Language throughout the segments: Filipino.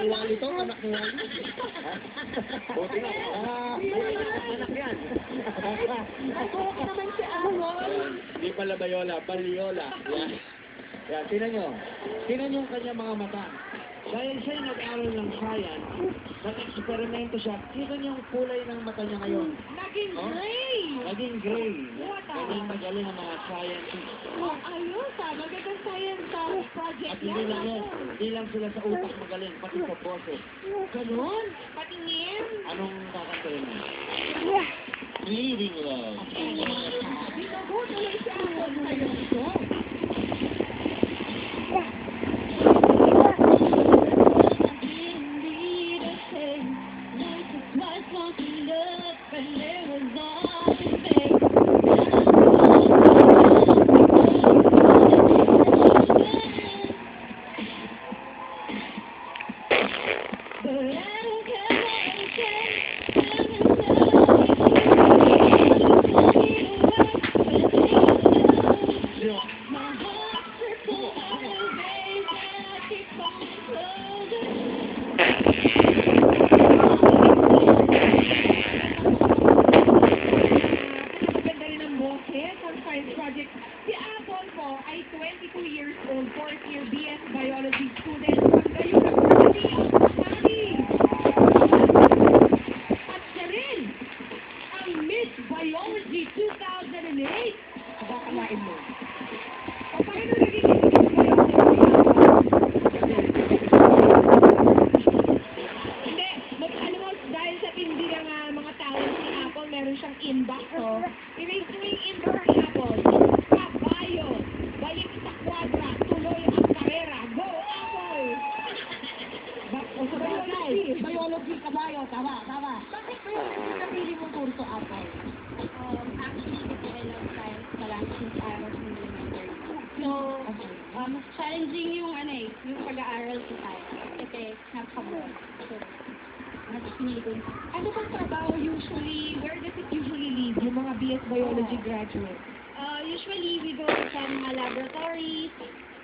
Ni Wally to, anak ni Wally. Buti na. Anak yan. Nagkawak naman si Aaron. Hindi pala Bayola, Baliola. Yan. Yan, tinan nyo. Tinan yung kanya mga mata. Dahil siya nag-aral ng science, nag-eksperimento siya, tinan yung kulay ng mata niya ngayon. Naging gray. Naging gray. What a- Naging magaling ang mga scientists. Oh, ayos ah. Magandang science project At hindi lang yan, hindi lang sila sa utak magaling, pati sa boses. Ganun? Patingin? Anong kakantayin mo? Bleeding love. Binago tuloy si Aaron sa'yo ito. Project. Si Apple po ay 22 years old, 4th year BS Biology student from the University of Paris. At siya rin ang Miss Biology 2008. Kabakalain mo. O paano naging Miss Biology? Hindi, ano mo, dahil sa tindi ng mga tao si Apple, meron siyang inbox, so, i-raise mo yung inbox ni Apple. Kabayo, balik sa kwadra, tuloy ang karera. Go, Apple! O sa biology, kabayo, tama. Bakit ba yung pinapili mong kurso, Apple? Actually, kasi I love science pala since I was in elementary. So, mas challenging yung yung pag-aaral sa science. Kasi nakakabot. So, mas pinili ko yung Ano bang trabaho usually, where does it usually lead yung mga BS Biology graduates? usually, we go to some laboratories,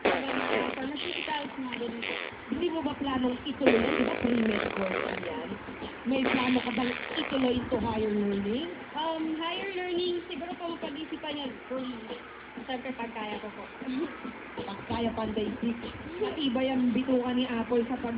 mga pharmaceuticals, mga ganun. Hindi mo ba planong ituloy, di ba pre-med course yan? May plano ka bang ituloy into higher learning? Higher learning, siguro po pag-isipan niya kung siyempre pagkaya ko po. Pag kaya panday, matibay ang bituka ni Apple sa pag